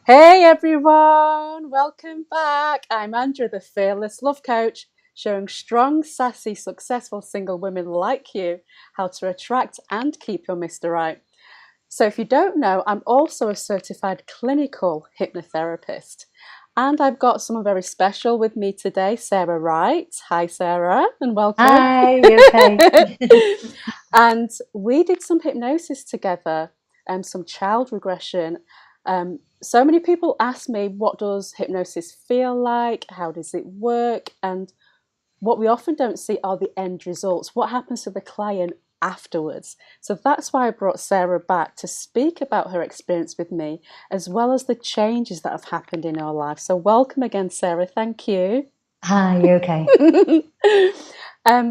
Hey everyone, welcome back. I'm Andrea, the Fearless Love Coach, showing strong, sassy, successful single women like you how to attract and keep your Mr. Right. So if you don't know, I'm also a certified clinical hypnotherapist. And I've got someone very special with me today, Sarah Wright. Hi Sarah, and welcome. Hi, you okay? And we did some hypnosis together, some child regression. So many people ask me, what does hypnosis feel like? How does it work? And what we often don't see are the end results. What happens to the client afterwards? So that's why I brought Sarah back to speak about her experience with me, as well as the changes that have happened in her life. So welcome again, Sarah. Thank you. Hi, you okay?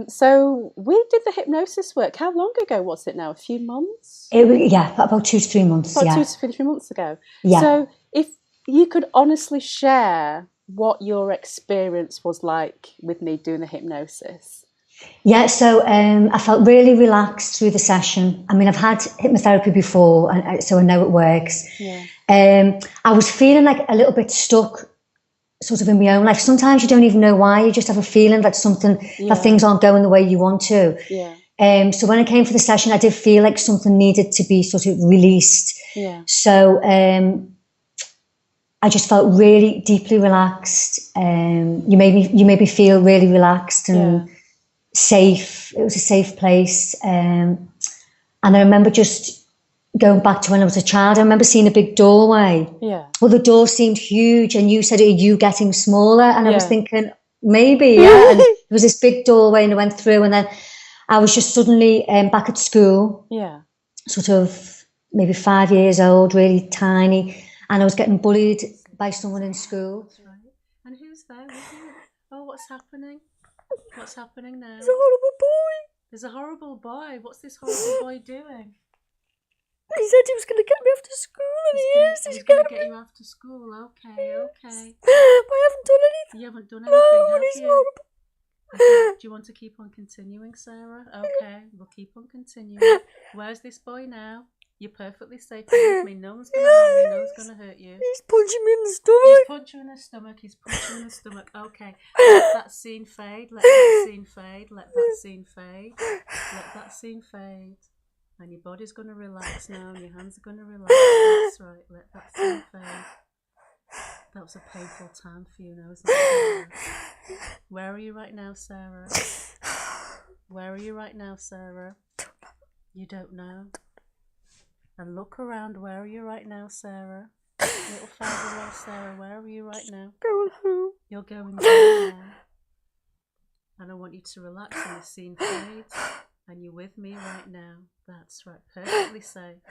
So we did the hypnosis work. How long ago was it now? A few months? Yeah, about 2 to 3 months. About Yeah, 2 to 3 months ago. yeah, So if you could honestly share what your experience was like with me doing the hypnosis. yeah. So I felt really relaxed through the session. I mean, I've had hypnotherapy before, and so I know it works. Yeah. I was feeling like a little bit stuck, sort of in my own life. Sometimes you don't even know why. You just have a feeling that that Yeah. things aren't going the way you want to. Yeah. So when I came for the session, I did feel like something needed to be sort of released. Yeah. So I just felt really deeply relaxed. You made me feel really relaxed Yeah. and safe. It was a safe place. And I remember just going back to when I was a child. I remember seeing a big doorway. Yeah. Well, the door seemed huge, and you said, "Are you getting smaller?" And I was Yeah. thinking, maybe, yeah. And there was this big doorway, and I went through, and then I was just suddenly back at school, Yeah. sort of maybe 5 years old, really tiny, and I was getting bullied by someone in school. That's right. And who's there with you? Oh, what's happening? What's happening now? It's a horrible boy. There's a horrible boy. What's this horrible boy doing? He said he was going to get me after school, and he is. He's He's going to getting get me. you after school. Okay, okay. But I haven't done anything. You haven't done No, anything, and have he's you? horrible. Do you want to keep on continuing, Sarah? Okay, we'll keep on continuing. Where's this boy now? You're perfectly safe with me. No one's going to harm you. No one's going to hurt you. He's punching me in the He's stomach. punching you in the stomach. He's punching you in the stomach. Okay, let that scene fade. Let that scene fade. Let that scene fade. Let that scene fade. And your body's going to relax now, and your hands are going to relax. That's right. Let that scene fade. That was a painful time for you now, isn't it, Sarah? Where are you right now, Sarah? Where are you right now, Sarah? You don't know. And look around. Where are you right now, Sarah? Little 5-year-old Sarah, where are you right now? Going home. You're going home now. And I want you to relax and the scene fades. And you're with me right now. That's right. Perfectly safe.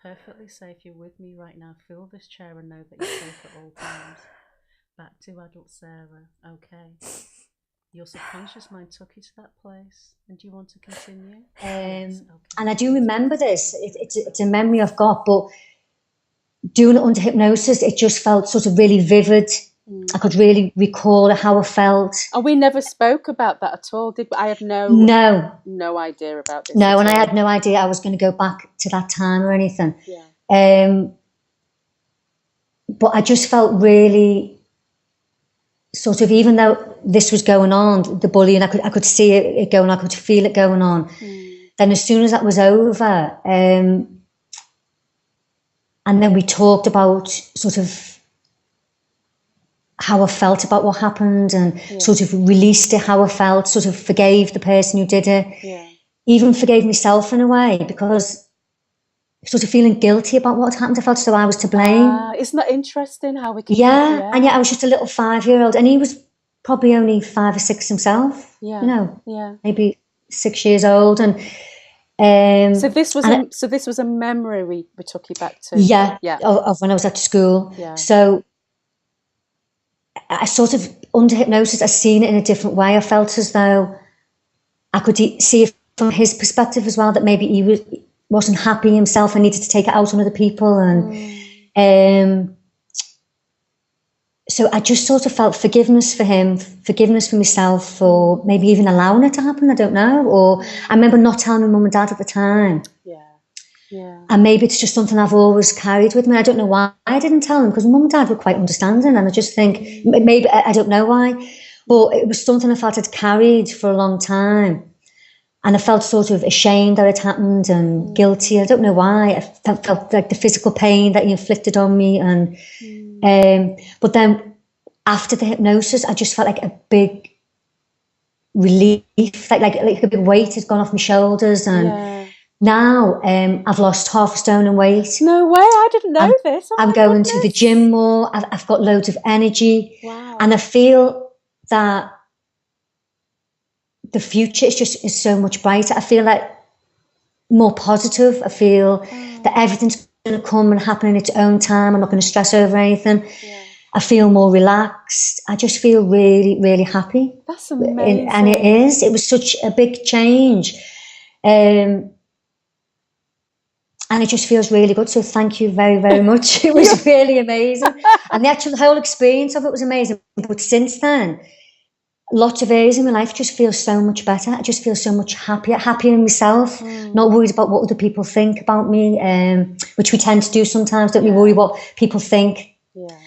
Perfectly safe. You're with me right now. Feel this chair and know that you're safe at all times. Back to adult Sarah. Okay. Your subconscious mind took you to that place. And do you want to continue? Yes. Okay. And I do remember this. It's a memory I've got, but doing it under hypnosis, it just felt sort of really vivid. I could really recall how I felt. And we never spoke about that at all, did we? I had no idea about this. No, at and I all. had no idea I was going to go back to that time or anything. Yeah. But I just felt really sort of, even though this was going on, the bullying, I could see it going, I could feel it going on. Then as soon as that was over, and then we talked about sort of how I felt about what happened, and sort of released it, how I felt, sort of forgave the person who did it. Yeah. Even forgave myself in a way, because sort of feeling guilty about what had happened. I felt as though I was to blame. Isn't that interesting how we can... Yeah, and yet I was just a little 5-year-old, and he was probably only 5 or 6 himself. Yeah. You know, Yeah. maybe 6 years old, and so this was a memory we took you back to. Yeah, Yeah. of when I was at school. Yeah. So I sort of, under hypnosis, I seen it in a different way. I felt as though I could see it from his perspective as well, that maybe he wasn't happy himself and needed to take it out on other people. And so I just sort of felt forgiveness for him, forgiveness for myself, for maybe even allowing it to happen. I don't know. Or I remember not telling my mum and dad at the time. Yeah. Yeah. And maybe it's just something I've always carried with me. I don't know why I didn't tell them, because mum and dad were quite understanding, and I just think maybe I don't know why, but it was something I felt I'd carried for a long time, and I felt sort of ashamed that it happened and guilty. I don't know why. I felt like the physical pain that you inflicted on me, and but then after the hypnosis, I just felt like a big relief, like a big weight had gone off my shoulders, and now I've lost half a stone in weight. No way, I didn't know this. Oh, I'm going to the gym more. I've got loads of energy. Wow. And I feel that the future is so much brighter. I feel like more positive. I feel that everything's going to come and happen in its own time. I'm not going to stress over anything. Yeah. I feel more relaxed. I just feel really, really happy. That's amazing. And it was such a big change. And it just feels really good. So thank you very, very much. It was really amazing. And the whole experience of it was amazing. But since then, lots of areas in my life just feel so much better. I just feel so much happier in myself, not worried about what other people think about me, which we tend to do sometimes, don't we? Worry what people think. Yeah.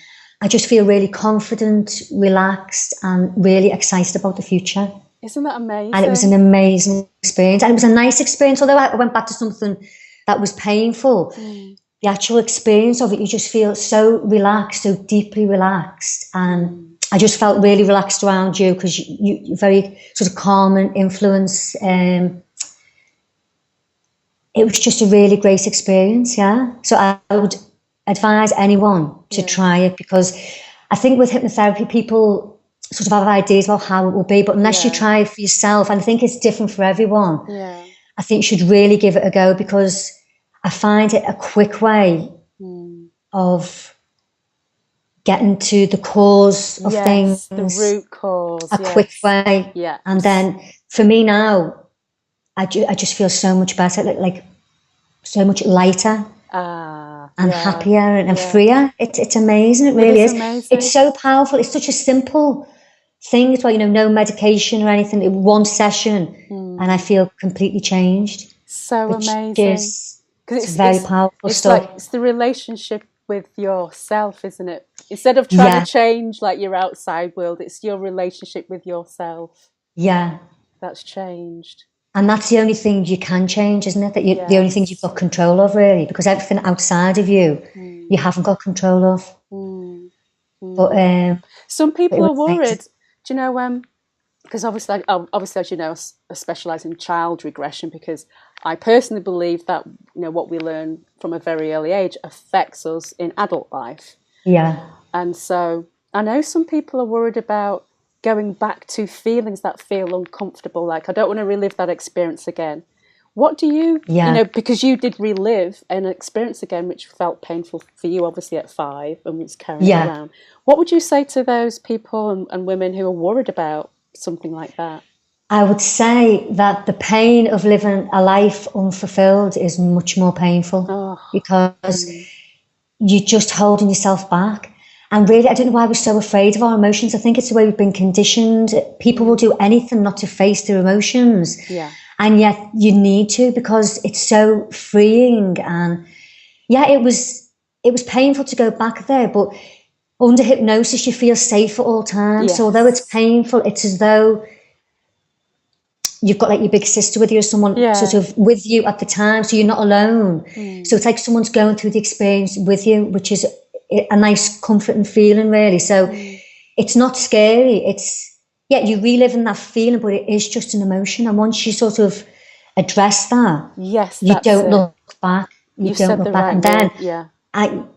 I just feel really confident, relaxed, and really excited about the future. Isn't that amazing? And it was an amazing experience. And it was a nice experience, although I went back to something that was painful. The actual experience of it, you just feel so relaxed, so deeply relaxed. And I just felt really relaxed around you, because you're very sort of calm and influence. It was just a really great experience, yeah. So I would advise anyone to try it, because I think with hypnotherapy, people sort of have ideas about how it will be, but unless you try it for yourself, and I think it's different for everyone, I think you should really give it a go, because I find it a quick way of getting to the cause of things. The root cause. A quick way. Yeah. And then for me now, I just feel so much better, like so much lighter and happier and freer. It's amazing. It really is. Amazing. It's so powerful. It's such a simple thing as well, no medication or anything. One session and I feel completely changed. So amazing. Because it's very powerful stuff. Like, it's the relationship with yourself, isn't it? Instead of trying to change like your outside world, it's your relationship with yourself. Yeah. That's changed. And that's the only thing you can change, isn't it? The only thing you've got control of, really, because everything outside of you, you haven't got control of. But some people are worried. Do you know? Because obviously, as you know, I specialise in child regression, because I personally believe that what we learn from a very early age affects us in adult life. Yeah. And so I know some people are worried about going back to feelings that feel uncomfortable. Like, I don't want to relive that experience again. What do you, because you did relive an experience again, which felt painful for you, obviously at 5, and was carrying around. What would you say to those people and women who are worried about something like that? I would say that the pain of living a life unfulfilled is much more painful because you're just holding yourself back. And really, I don't know why we're so afraid of our emotions. I think it's the way we've been conditioned. People will do anything not to face their emotions. Yeah. And yet you need to, because it's so freeing. And it was painful to go back there, but under hypnosis, you feel safe at all times. Yes. So although it's painful, it's as though you've got like your big sister with you, or someone sort of with you at the time, so you're not alone. So it's like someone's going through the experience with you, which is a nice comforting feeling, really. So it's not scary. It's you're reliving that feeling, but it is just an emotion. And once you sort of address that, you don't look back. You don't look back, and then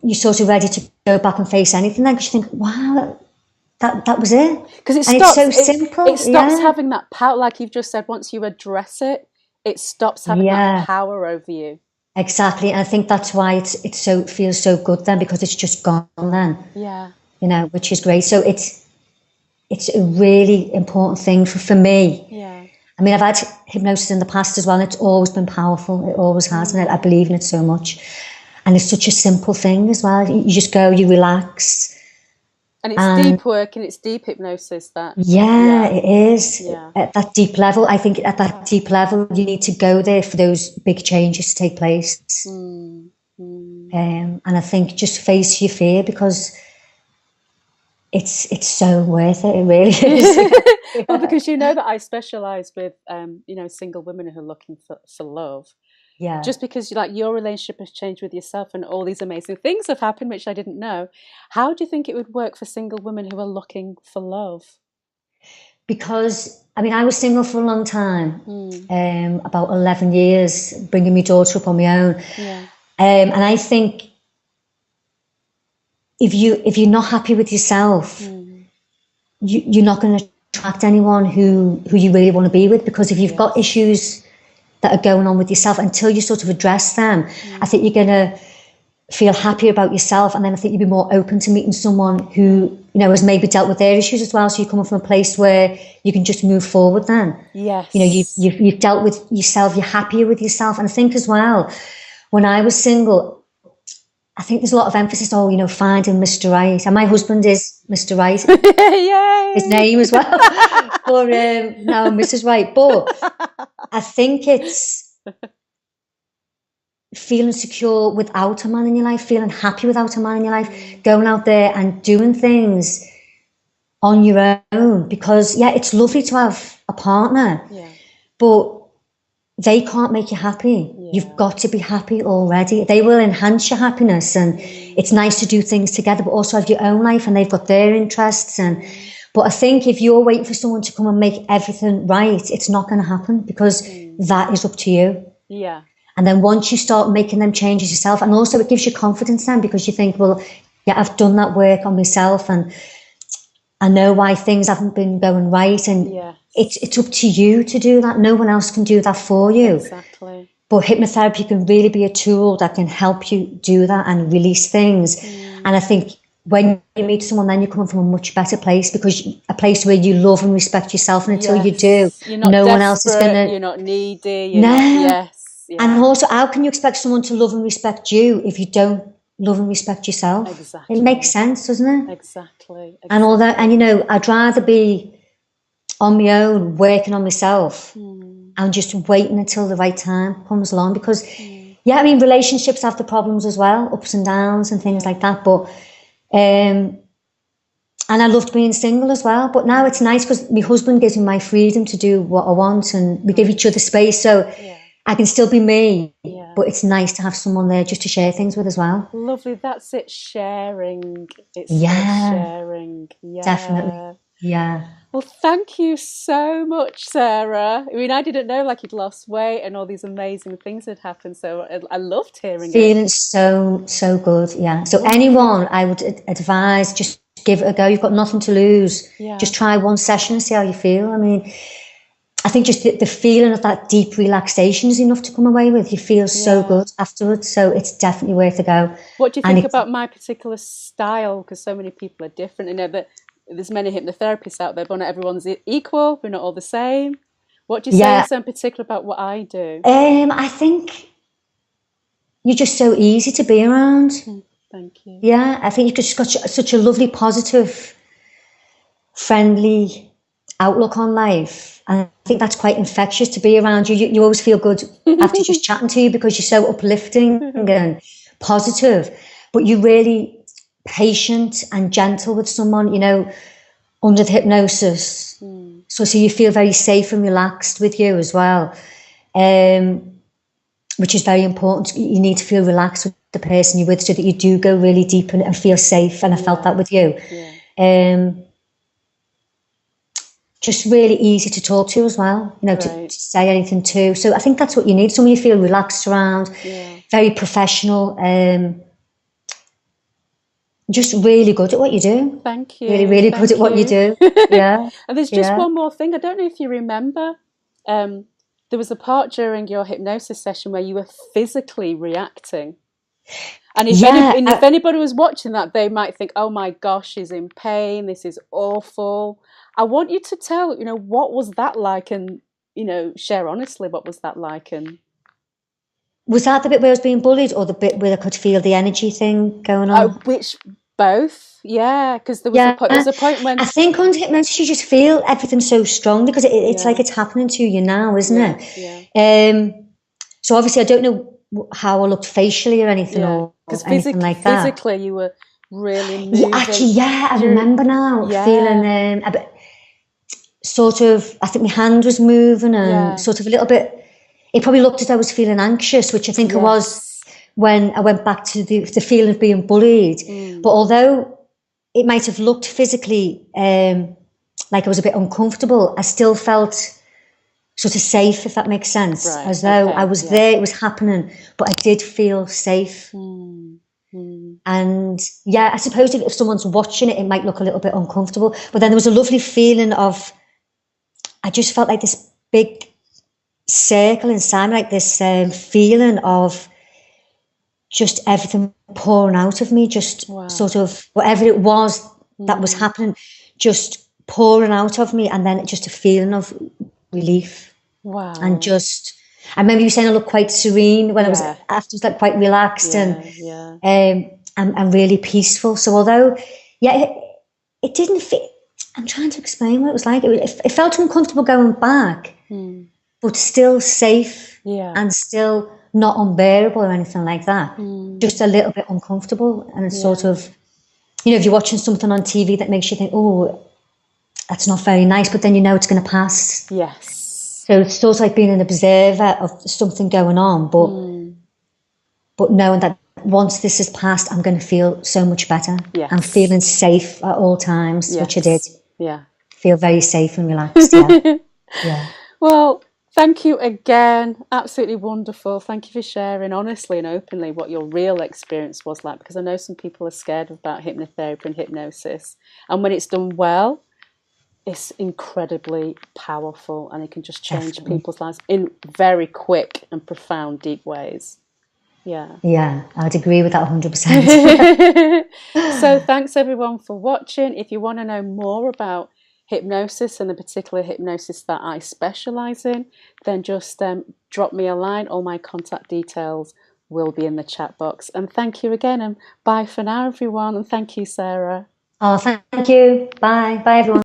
you're sort of ready to go back and face anything. Then, because you think, wow, that was it. Because it's so simple. It stops having that power, like you've just said. Once you address it, it stops having that power over you. Exactly, and I think that's why it feels so good then, because it's just gone then. Yeah. Which is great. So it's a really important thing for me. Yeah. I mean, I've had hypnosis in the past as well, and it's always been powerful. It always has, and I believe in it so much. And it's such a simple thing as well. You just go, you relax. And it's deep work and it's deep hypnosis that. Yeah, it is. Yeah. At that deep level, I think at that deep level, you need to go there for those big changes to take place. And I think just face your fear, because it's so worth it. It really is. Well, because you know that I specialise with single women who are looking for love. Yeah. Just because your relationship has changed with yourself and all these amazing things have happened, which I didn't know. How do you think it would work for single women who are looking for love? Because, I mean, I was single for a long time, about 11 years, bringing my daughter up on my own. Yeah. And I think if you're not happy with yourself, you're not going to attract anyone who you really want to be with, because if you've got issues that are going on with yourself, until you sort of address them, I think you're going to feel happier about yourself, and then I think you'll be more open to meeting someone who has maybe dealt with their issues as well, so you're coming from a place where you can just move forward then. Yes. You've dealt with yourself, you're happier with yourself. And I think as well, when I was single, I think there's a lot of emphasis, finding Mr. Right. And my husband is Mr. Right. Yay! His name as well. But now I'm Mrs. Right. But I think it's feeling secure without a man in your life, feeling happy without a man in your life, going out there and doing things on your own. Because, it's lovely to have a partner, but they can't make you happy. You've got to be happy already. They will enhance your happiness, and it's nice to do things together, but also have your own life, and they've got their interests. But I think if you're waiting for someone to come and make everything right, it's not going to happen, because that is up to you. Yeah. And then once you start making them changes yourself, and also it gives you confidence then, because you think, well, I've done that work on myself, and I know why things haven't been going right, and it's up to you to do that. No one else can do that for you. Exactly. But hypnotherapy can really be a tool that can help you do that and release things. And I think when you meet someone, then you're coming from a much better place, because a place where you love and respect yourself, and until you do, no one else is going to. You're not needy. Yeah. And also, how can you expect someone to love and respect you if you don't love and respect yourself? Exactly. It makes sense, doesn't it? Exactly. And all that, and I'd rather be on my own, working on myself, and just waiting until the right time comes along. Because, relationships have the problems as well, ups and downs and things like that. But, and I loved being single as well. But now it's nice, because my husband gives me my freedom to do what I want, and we give each other space. So I can still be me, but it's nice to have someone there just to share things with as well. Lovely. That's it. Sharing. It's sharing. Yeah. Definitely. Yeah. Well, thank you so much, Sarah. I mean, I didn't know you'd lost weight and all these amazing things had happened. So I loved hearing it. Feeling so good. Yeah. So anyone, I would advise, just give it a go. You've got nothing to lose. Yeah. Just try one session and see how you feel. I mean, I think just the feeling of that deep relaxation is enough to come away with. You feel so good afterwards. So it's definitely worth a go. What do you think about my particular style? Because so many people are different. That there's many hypnotherapists out there, but not everyone's equal. We're not all the same. What do you say in particular about what I do? I think you're just so easy to be around. Thank you. Yeah, I think you've just got such a lovely, positive, friendly outlook on life. And I think that's quite infectious to be around you. You always feel good after just chatting to you, because you're so uplifting and positive. But you're really patient and gentle with someone, under the hypnosis. So you feel very safe and relaxed with you as well, which is very important. You need to feel relaxed with the person you're with, so that you do go really deep and feel safe. And I felt that with you. Just really easy to talk to as well, to say anything to. So I think that's what you need. Someone you feel relaxed around, very professional, just really good at what you do. Thank you. Really, really good at what you do. Yeah. And there's just one more thing. I don't know if you remember, there was a part during your hypnosis session where you were physically reacting. And if anybody was watching that, they might think, oh my gosh, she's in pain. This is awful. I want you to tell, what was that like, and, share honestly, what was that like? And was that the bit where I was being bullied, or the bit where I could feel the energy thing going on? Both, yeah, because there was a point when I think under hypnosis you just feel everything so strongly because it's like it's happening to you now, isn't it? Yeah. So obviously I don't know how I looked facially or anything or anything like that. Physically you were really moving. Actually, I remember now feeling a bit sort of, I think my hand was moving and sort of a little bit, it probably looked as though I was feeling anxious, which I think it was when I went back to the feeling of being bullied. But although it might have looked physically like I was a bit uncomfortable, I still felt sort of safe, if that makes sense. Right. As though I was there, it was happening, but I did feel safe. And I suppose if someone's watching it, it might look a little bit uncomfortable. But then there was a lovely feeling of, I just felt like this big circle inside me, like this feeling of just everything pouring out of me, just sort of whatever it was that was happening, just pouring out of me, and then just a feeling of relief. Wow. And just, I remember you saying I looked quite serene when I was afterwards, like quite relaxed and really peaceful. So although, it didn't fit, I'm trying to explain what it was like. It felt uncomfortable going back, but still safe and still not unbearable or anything like that. Just a little bit uncomfortable. And it's sort of, if you're watching something on TV that makes you think, oh, that's not very nice, but then you know it's going to pass. Yes. So it's sort of like being an observer of something going on, but knowing that once this is passed, I'm going to feel so much better. Yes. I'm feeling safe at all times, which I did. Yeah. Feel very safe and relaxed. Yeah. Well, thank you again. Absolutely wonderful. Thank you for sharing honestly and openly what your real experience was like, because I know some people are scared about hypnotherapy and hypnosis. And when it's done well, it's incredibly powerful and it can just change people's lives in very quick and profound, deep ways. Yeah, I'd agree with that 100%. So thanks everyone for watching. If you want to know more about hypnosis and the particular hypnosis that I specialise in, then just drop me a line. All my contact details will be in the chat box. And thank you again, and bye for now, everyone. And thank you, Sarah. Oh, thank you. Bye. Bye, everyone.